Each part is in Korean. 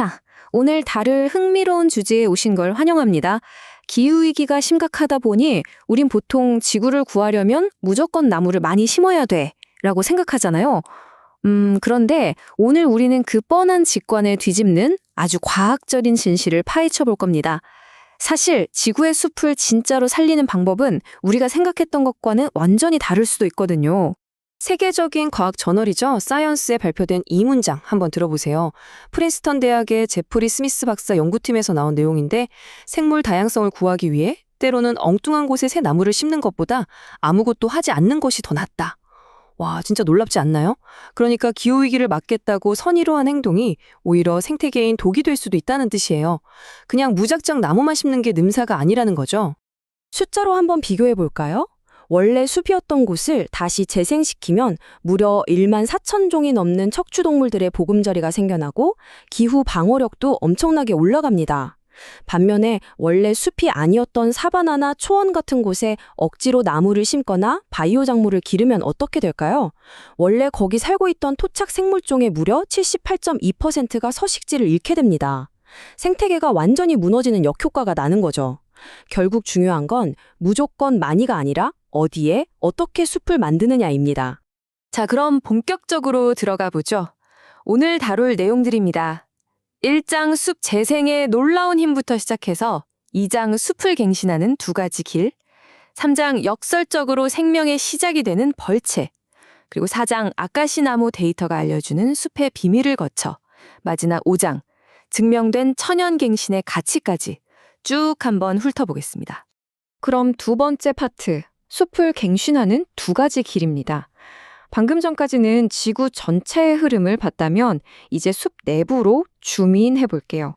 자, 오늘 다룰 흥미로운 주제에 오신 걸 환영합니다. 기후위기가 심각하다 보니 우린 보통 지구를 구하려면 무조건 나무를 많이 심어야 돼 라고 생각하잖아요. 그런데 오늘 우리는 그 뻔한 직관을 뒤집는 아주 과학적인 진실을 파헤쳐 볼 겁니다. 사실 지구의 숲을 진짜로 살리는 방법은 우리가 생각했던 것과는 완전히 다를 수도 있거든요. 세계적인 과학 저널이죠. 사이언스에 발표된 이 문장 한번 들어보세요. 프린스턴 대학의 제프리 스미스 박사 연구팀에서 나온 내용인데 생물 다양성을 구하기 위해 때로는 엉뚱한 곳에 새 나무를 심는 것보다 아무것도 하지 않는 것이 더 낫다. 와, 진짜 놀랍지 않나요? 그러니까 기후위기를 막겠다고 선의로 한 행동이 오히려 생태계인 독이 될 수도 있다는 뜻이에요. 그냥 무작정 나무만 심는 게 능사가 아니라는 거죠. 숫자로 한번 비교해 볼까요? 원래 숲이었던 곳을 다시 재생시키면 무려 1만 4천 종이 넘는 척추동물들의 보금자리가 생겨나고 기후 방어력도 엄청나게 올라갑니다. 반면에 원래 숲이 아니었던 사바나나 초원 같은 곳에 억지로 나무를 심거나 바이오 작물을 기르면 어떻게 될까요? 원래 거기 살고 있던 토착 생물종의 무려 78.2%가 서식지를 잃게 됩니다. 생태계가 완전히 무너지는 역효과가 나는 거죠. 결국 중요한 건 무조건 많이가 아니라 어디에 어떻게 숲을 만드느냐입니다. 자, 그럼 본격적으로 들어가 보죠. 오늘 다룰 내용들입니다. 1장 숲 재생의 놀라운 힘부터 시작해서 2장 숲을 갱신하는 두 가지 길, 3장 역설적으로 생명의 시작이 되는 벌채, 그리고 4장 아카시 나무 데이터가 알려주는 숲의 비밀을 거쳐 마지막 5장 증명된 천연 갱신의 가치까지 쭉 한번 훑어보겠습니다. 그럼 두 번째 파트, 숲을 갱신하는 두 가지 길입니다. 방금 전까지는 지구 전체의 흐름을 봤다면 이제 숲 내부로 줌인해 볼게요.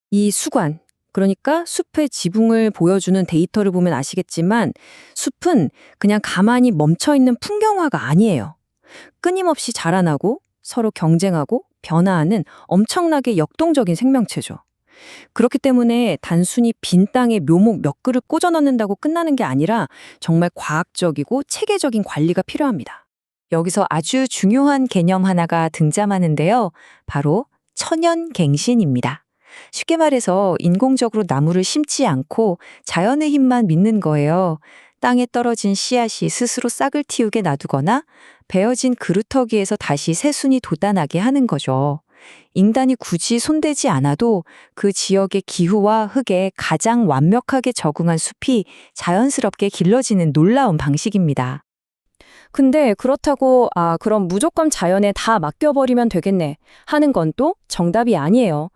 이 수관, 그러니까 숲의 지붕을 보여주는 데이터를 보면 아시겠지만 숲은 그냥 가만히 멈춰있는 풍경화가 아니에요. 끊임없이 자라나고 서로 경쟁하고 변화하는 엄청나게 역동적인 생명체죠. 그렇기 때문에 단순히 빈 땅에 묘목 몇 그릇 꽂아 넣는다고 끝나는 게 아니라 정말 과학적이고 체계적인 관리가 필요합니다. 여기서 아주 중요한 개념 하나가 등장하는데요. 바로 천연갱신입니다. 쉽게 말해서 인공적으로 나무를 심지 않고 자연의 힘만 믿는 거예요. 땅에 떨어진 씨앗이 스스로 싹을 틔우게 놔두거나 베어진 그루터기에서 다시 새순이 돋아나게 하는 거죠. 인간이 굳이 손대지 않아도 그 지역의 기후와 흙에 가장 완벽하게 적응한 숲이 자연스럽게 길러지는 놀라운 방식입니다. 근데 그렇다고 그럼 무조건 자연에 다 맡겨버리면 되겠네 하는 건 또 정답이 아니에요.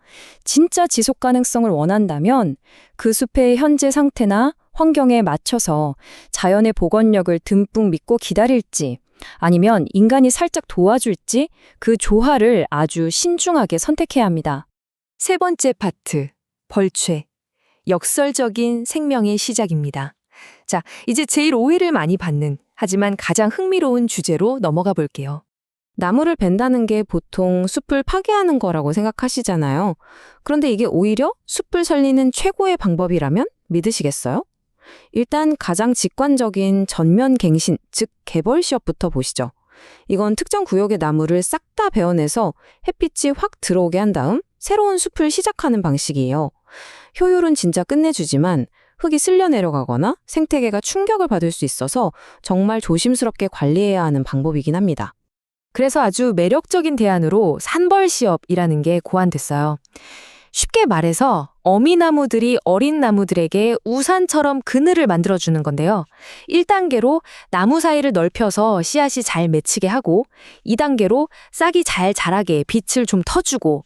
진짜 지속 가능성을 원한다면 그 숲의 현재 상태나 환경에 맞춰서 자연의 복원력을 듬뿍 믿고 기다릴지 아니면 인간이 살짝 도와줄지 그 조화를 아주 신중하게 선택해야 합니다. 세 번째 파트, 벌채. 역설적인 생명의 시작입니다. 자, 이제 제일 오해를 많이 받는 하지만 가장 흥미로운 주제로 넘어가 볼게요. 나무를 벤다는 게 보통 숲을 파괴하는 거라고 생각하시잖아요. 그런데 이게 오히려 숲을 살리는 최고의 방법이라면 믿으시겠어요? 일단 가장 직관적인 전면 갱신, 즉 개벌 시업부터 보시죠. 이건 특정 구역의 나무를 싹 다 베어내서 햇빛이 확 들어오게 한 다음 새로운 숲을 시작하는 방식이에요. 효율은 진짜 끝내주지만 흙이 쓸려 내려가거나 생태계가 충격을 받을 수 있어서 정말 조심스럽게 관리해야 하는 방법이긴 합니다. 그래서 아주 매력적인 대안으로 산벌 시업이라는 게 고안됐어요. 쉽게 말해서 어미나무들이 어린 나무들에게 우산처럼 그늘을 만들어주는 건데요. 1단계로 나무 사이를 넓혀서 씨앗이 잘 맺히게 하고 2단계로 싹이 잘 자라게 빛을 좀 터주고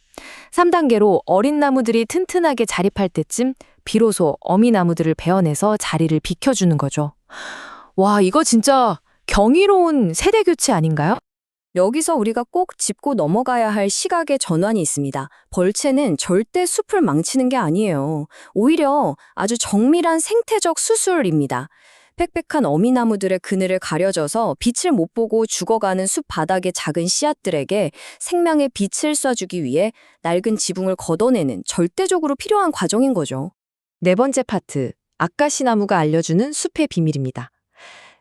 3단계로 어린 나무들이 튼튼하게 자립할 때쯤 비로소 어미나무들을 베어내서 자리를 비켜주는 거죠. 와, 이거 진짜 경이로운 세대 교체 아닌가요? 여기서 우리가 꼭 짚고 넘어가야 할 시각의 전환이 있습니다. 벌채는 절대 숲을 망치는 게 아니에요. 오히려 아주 정밀한 생태적 수술입니다. 빽빽한 어미나무들의 그늘을 가려져서 빛을 못 보고 죽어가는 숲 바닥의 작은 씨앗들에게 생명의 빛을 쏴주기 위해 낡은 지붕을 걷어내는 절대적으로 필요한 과정인 거죠. 네 번째 파트, 아카시 나무가 알려주는 숲의 비밀입니다.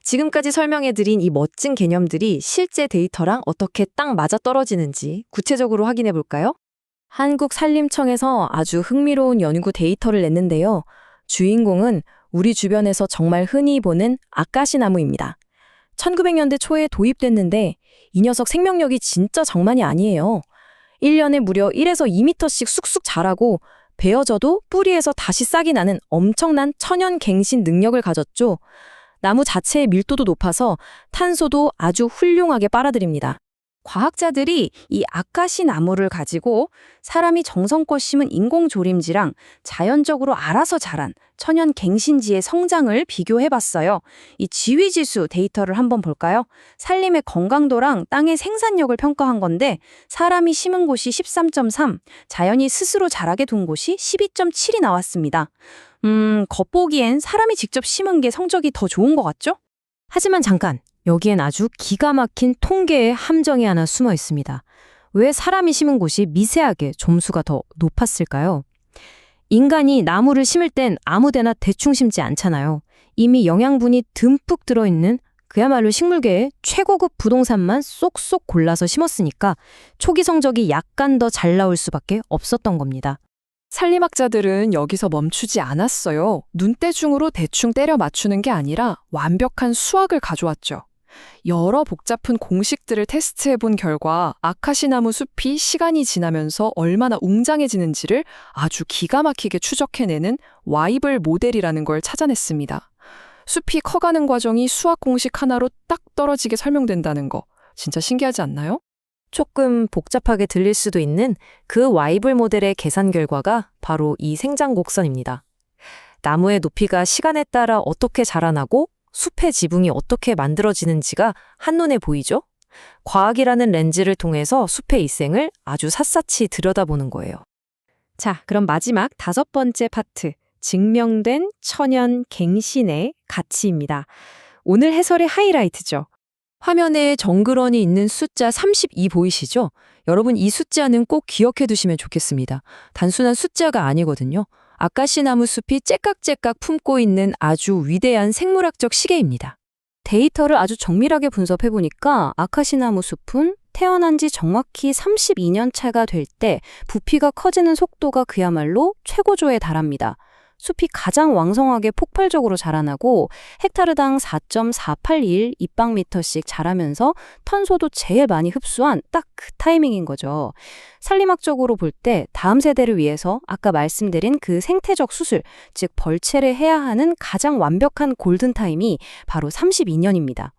지금까지 설명해드린 이 멋진 개념들이 실제 데이터랑 어떻게 딱 맞아떨어지는지 구체적으로 확인해 볼까요? 한국산림청에서 아주 흥미로운 연구 데이터를 냈는데요. 주인공은 우리 주변에서 정말 흔히 보는 아카시나무입니다. 1900년대 초에 도입됐는데 이 녀석 생명력이 진짜 장난이 아니에요. 1년에 무려 1에서 2m씩 쑥쑥 자라고 베어져도 뿌리에서 다시 싹이 나는 엄청난 천연 갱신 능력을 가졌죠. 나무 자체의 밀도도 높아서 탄소도 아주 훌륭하게 빨아들입니다. 과학자들이 이 아카시 나무를 가지고 사람이 정성껏 심은 인공조림지랑 자연적으로 알아서 자란 천연 갱신지의 성장을 비교해봤어요. 이 지위지수 데이터를 한번 볼까요? 산림의 건강도랑 땅의 생산력을 평가한 건데 사람이 심은 곳이 13.3, 자연이 스스로 자라게 둔 곳이 12.7이 나왔습니다. 겉보기엔 사람이 직접 심은 게 성적이 더 좋은 것 같죠? 하지만 잠깐, 여기엔 아주 기가 막힌 통계의 함정이 하나 숨어 있습니다. 왜 사람이 심은 곳이 미세하게 점수가 더 높았을까요? 인간이 나무를 심을 땐 아무데나 대충 심지 않잖아요. 이미 영양분이 듬뿍 들어있는 그야말로 식물계의 최고급 부동산만 쏙쏙 골라서 심었으니까 초기 성적이 약간 더 잘 나올 수밖에 없었던 겁니다. 산림학자들은 여기서 멈추지 않았어요. 눈대중으로 대충 때려 맞추는 게 아니라 완벽한 수학을 가져왔죠. 여러 복잡한 공식들을 테스트해 본 결과 아카시나무 숲이 시간이 지나면서 얼마나 웅장해지는지를 아주 기가 막히게 추적해내는 와이블 모델이라는 걸 찾아냈습니다. 숲이 커가는 과정이 수학 공식 하나로 딱 떨어지게 설명된다는 거 진짜 신기하지 않나요? 조금 복잡하게 들릴 수도 있는 그 와이블 모델의 계산 결과가 바로 이 생장 곡선입니다. 나무의 높이가 시간에 따라 어떻게 자라나고 숲의 지붕이 어떻게 만들어지는지가 한눈에 보이죠? 과학이라는 렌즈를 통해서 숲의 이생을 아주 샅샅이 들여다보는 거예요. 자, 그럼 마지막 5번째 파트, 증명된 천연 갱신의 가치입니다. 오늘 해설의 하이라이트죠. 화면에 정글원이 있는 숫자 32 보이시죠? 여러분 이 숫자는 꼭 기억해 두시면 좋겠습니다. 단순한 숫자가 아니거든요. 아카시나무 숲이 째깍째깍 품고 있는 아주 위대한 생물학적 시계입니다. 데이터를 아주 정밀하게 분석해보니까 아카시나무 숲은 태어난 지 정확히 32년 차가 될 때 부피가 커지는 속도가 그야말로 최고조에 달합니다. 숲이 가장 왕성하게 폭발적으로 자라나고 헥타르당 4.481 입방미터씩 자라면서 탄소도 제일 많이 흡수한 딱 그 타이밍인 거죠. 산림학적으로 볼 때 다음 세대를 위해서 아까 말씀드린 그 생태적 수술, 즉 벌채를 해야 하는 가장 완벽한 골든타임이 바로 32년입니다.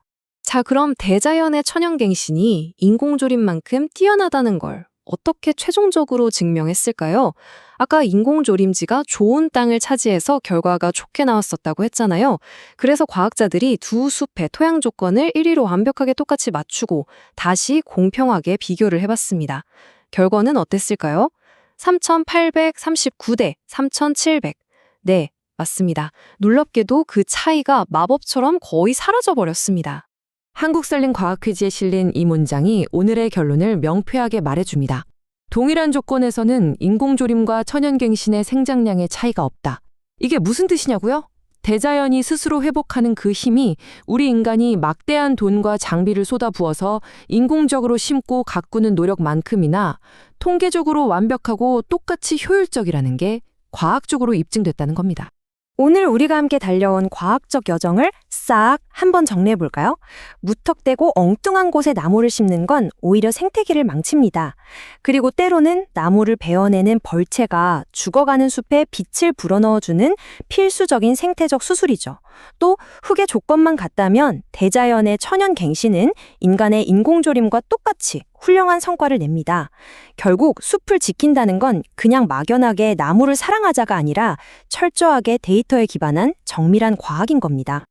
자, 그럼 대자연의 천연갱신이 인공조림만큼 뛰어나다는 걸 어떻게 최종적으로 증명했을까요? 아까 인공조림지가 좋은 땅을 차지해서 결과가 좋게 나왔었다고 했잖아요. 그래서 과학자들이 두 숲의 토양 조건을 1위로 완벽하게 똑같이 맞추고 다시 공평하게 비교를 해봤습니다. 결과는 어땠을까요? 3,839대 3,700. 네, 맞습니다. 놀랍게도 그 차이가 마법처럼 거의 사라져버렸습니다. 한국산림과학퀴즈에 실린 이 문장이 오늘의 결론을 명쾌하게 말해줍니다. 동일한 조건에서는 인공조림과 천연갱신의 생장량의 차이가 없다. 이게 무슨 뜻이냐고요? 대자연이 스스로 회복하는 그 힘이 우리 인간이 막대한 돈과 장비를 쏟아부어서 인공적으로 심고 가꾸는 노력만큼이나 통계적으로 완벽하고 똑같이 효율적이라는 게 과학적으로 입증됐다는 겁니다. 오늘 우리가 함께 달려온 과학적 여정을 싹 한번 정리해볼까요? 무턱대고 엉뚱한 곳에 나무를 심는 건 오히려 생태계를 망칩니다. 그리고 때로는 나무를 베어내는 벌채가 죽어가는 숲에 빛을 불어넣어주는 필수적인 생태적 수술이죠. 또 흙의 조건만 같다면 대자연의 천연갱신은 인간의 인공조림과 똑같이 훌륭한 성과를 냅니다. 결국 숲을 지킨다는 건 그냥 막연하게 나무를 사랑하자가 아니라 철저하게 데이터에 기반한 정밀한 과학인 겁니다.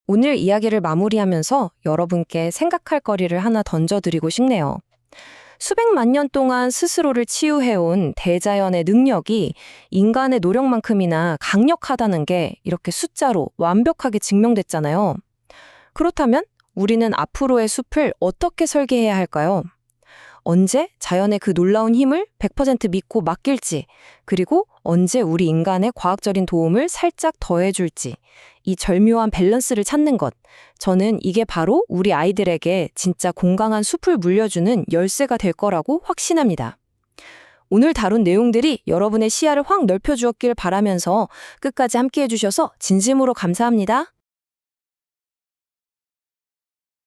오늘 이야기를 마무리하면서 여러분께 생각할 거리를 하나 던져드리고 싶네요. 수백만 년 동안 스스로를 치유해온 대자연의 능력이 인간의 노력만큼이나 강력하다는 게 이렇게 숫자로 완벽하게 증명됐잖아요. 그렇다면 우리는 앞으로의 숲을 어떻게 설계해야 할까요? 언제 자연의 그 놀라운 힘을 100% 믿고 맡길지, 그리고 언제 우리 인간의 과학적인 도움을 살짝 더해줄지, 이 절묘한 밸런스를 찾는 것, 저는 이게 바로 우리 아이들에게 진짜 건강한 숲을 물려주는 열쇠가 될 거라고 확신합니다. 오늘 다룬 내용들이 여러분의 시야를 확 넓혀주었길 바라면서 끝까지 함께 해주셔서 진심으로 감사합니다.